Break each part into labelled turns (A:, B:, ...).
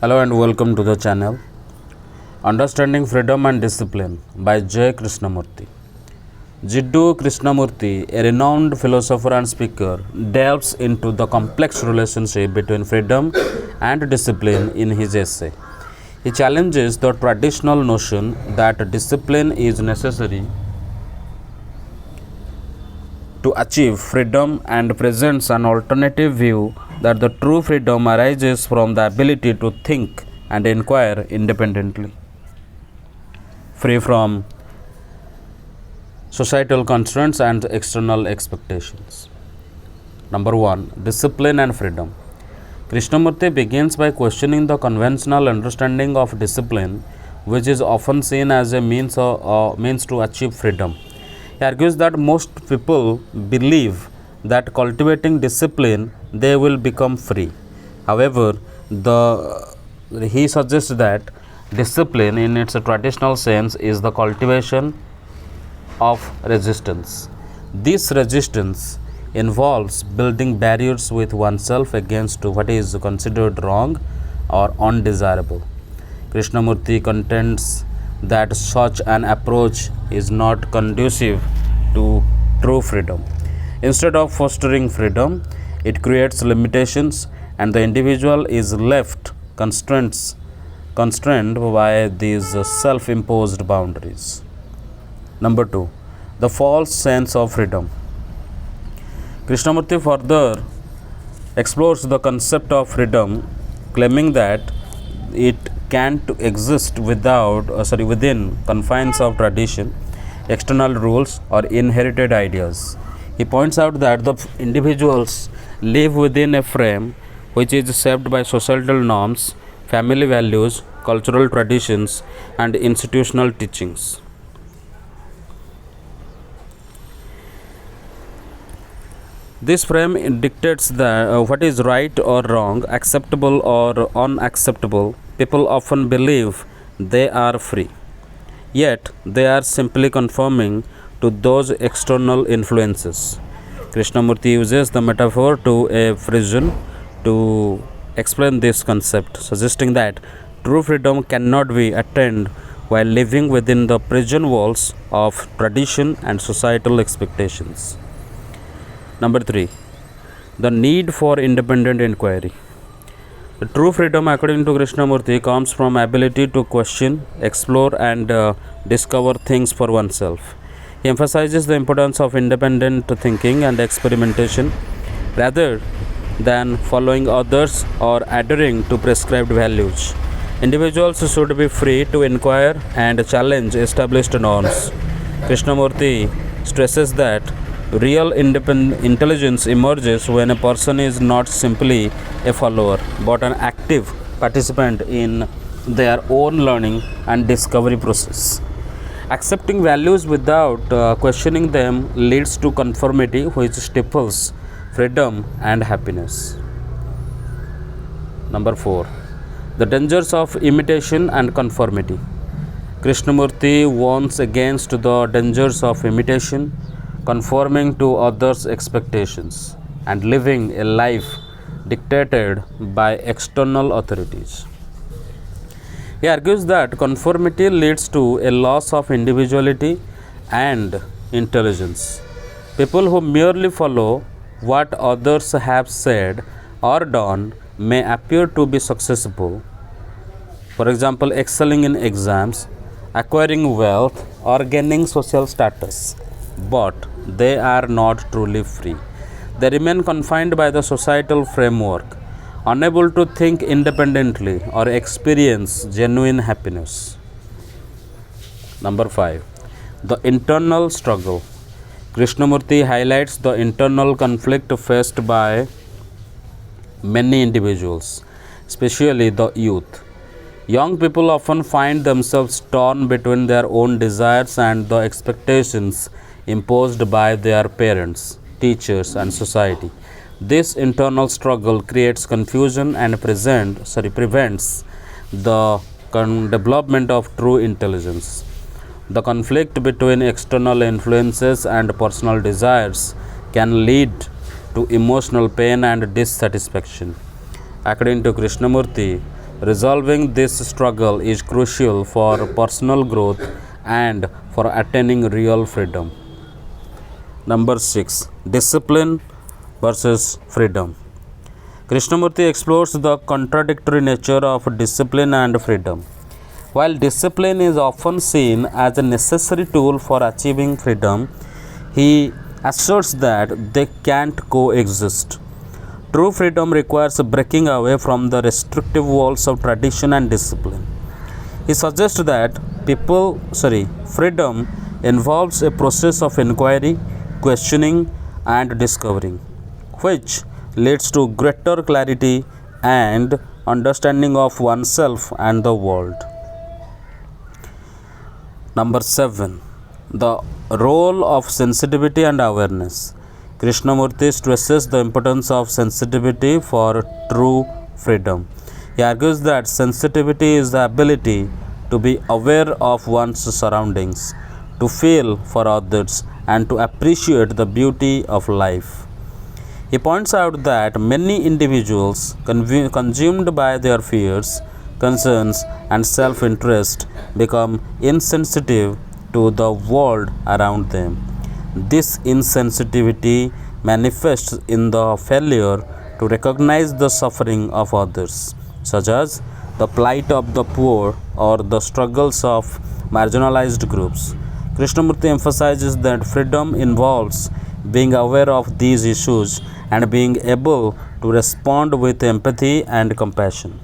A: Hello and welcome to the channel Understanding Freedom and Discipline by J. Krishnamurti. Jiddu Krishnamurti, a renowned philosopher and speaker, delves into the complex relationship between freedom and discipline in his essay. He challenges the traditional notion that discipline is necessary to achieve freedom and presents an alternative view that the true freedom arises from the ability to think and inquire independently, free from societal constraints and external expectations. Number 1. Discipline and freedom. Krishnamurti begins by questioning the conventional understanding of discipline, which is often seen as a means to achieve freedom. He argues that most people believe that cultivating discipline they will become free. However, he suggests that discipline in its traditional sense is the cultivation of resistance. This resistance involves building barriers with oneself against what is considered wrong or undesirable. Krishnamurti contends that such an approach is not conducive to true freedom. Instead of fostering freedom, it creates limitations and the individual is left constrained by these self-imposed boundaries. Number 2. The false sense of freedom. Krishnamurti further explores the concept of freedom, claiming that it can't exist within confines of tradition, external rules, or inherited ideas. He points out that the individuals live within a frame which is shaped by societal norms, family values, cultural traditions, and institutional teachings. This frame dictates what is right or wrong, acceptable or unacceptable. People often believe they are free, yet they are simply conforming to those external influences. Krishnamurti uses the metaphor to a prison to explain this concept, suggesting that true freedom cannot be attained while living within the prison walls of tradition and societal expectations. Number 3. The need for independent inquiry. The true freedom, according to Krishnamurti, comes from ability to question, explore, and discover things for oneself. He emphasizes the importance of independent thinking and experimentation rather than following others or adhering to prescribed values. Individuals should be free to inquire and challenge established norms. Krishnamurti stresses that real intelligence emerges when a person is not simply a follower but an active participant in their own learning and discovery process. Accepting values without questioning them leads to conformity, which stifles freedom and happiness. Number 4. The dangers of imitation and conformity. Krishnamurti warns against the dangers of imitation, conforming to others' expectations, and living a life dictated by external authorities. He argues that conformity leads to a loss of individuality and intelligence. People who merely follow what others have said or done may appear to be successful, for example, excelling in exams, acquiring wealth, or gaining social status, but they are not truly free. They remain confined by the societal framework, unable to think independently or experience genuine happiness. Number 5. The internal struggle. Krishnamurti highlights the internal conflict faced by many individuals, especially the youth. Young people often find themselves torn between their own desires and the expectations imposed by their parents, teachers, and society. This internal struggle creates confusion and prevents the development of true intelligence. The conflict between external influences and personal desires can lead to emotional pain and dissatisfaction. According to Krishnamurti, Resolving this struggle is crucial for personal growth and for attaining real freedom. Number 6. Discipline versus freedom. Krishnamurti explores the contradictory nature of discipline and freedom. While discipline is often seen as a necessary tool for achieving freedom, he asserts that they can't coexist. True freedom requires breaking away from the restrictive walls of tradition and discipline. He suggests that freedom involves a process of inquiry, questioning, and discovering, which leads to greater clarity and understanding of oneself and the world. Number 7. The role of sensitivity and awareness. Krishnamurti stresses the importance of sensitivity for true freedom. He argues that sensitivity is the ability to be aware of one's surroundings, to feel for others, and to appreciate the beauty of life. He points out that many individuals, consumed by their fears, concerns, and self interest, become insensitive to the world around them. This insensitivity manifests in the failure to recognize the suffering of others, such as the plight of the poor or the struggles of marginalized groups. Krishnamurti emphasizes that freedom involves being aware of these issues and being able to respond with empathy and compassion.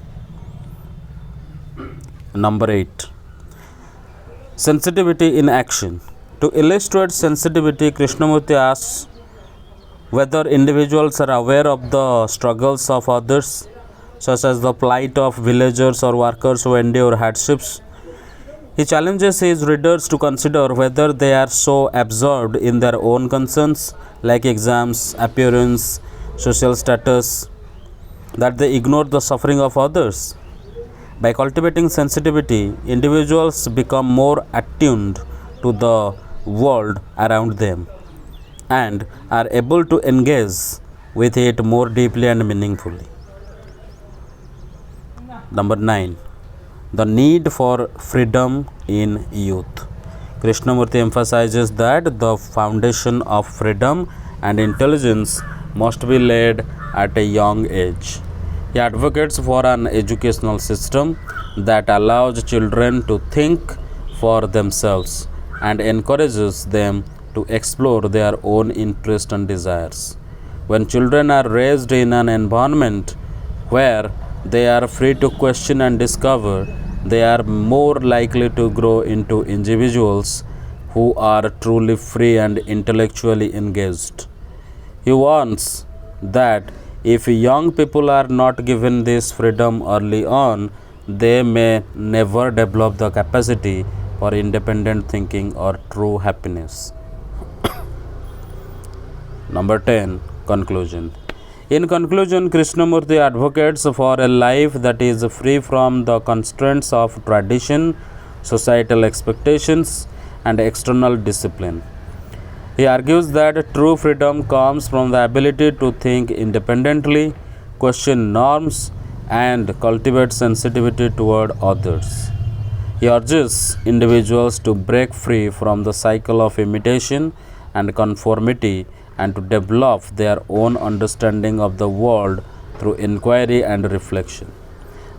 A: Number 8. Sensitivity in action. To illustrate sensitivity, Krishnamurti asks whether individuals are aware of the struggles of others, such as the plight of villagers or workers who endure hardships. He challenges his readers to consider whether they are so absorbed in their own concerns, like exams, appearance, social status, that they ignore the suffering of others. By cultivating sensitivity, individuals become more attuned to the world around them and are able to engage with it more deeply and meaningfully. Number 9. The need for freedom in youth. Krishnamurti emphasizes that the foundation of freedom and intelligence must be laid at a young age. He advocates for an educational system that allows children to think for themselves and encourages them to explore their own interests and desires. When children are raised in an environment where they are free to question and discover, they are more likely to grow into individuals who are truly free and intellectually engaged. He warns that if young people are not given this freedom early on, they may never develop the capacity for independent thinking or true happiness. Number 10. Conclusion. In conclusion, Krishnamurti advocates for a life that is free from the constraints of tradition, societal expectations, and external discipline. He argues that true freedom comes from the ability to think independently, question norms, and cultivate sensitivity toward others. He urges individuals to break free from the cycle of imitation and conformity and to develop their own understanding of the world through inquiry and reflection.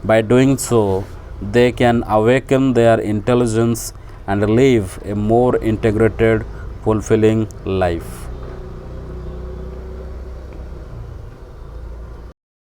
A: By doing so, they can awaken their intelligence and live a more integrated, fulfilling life.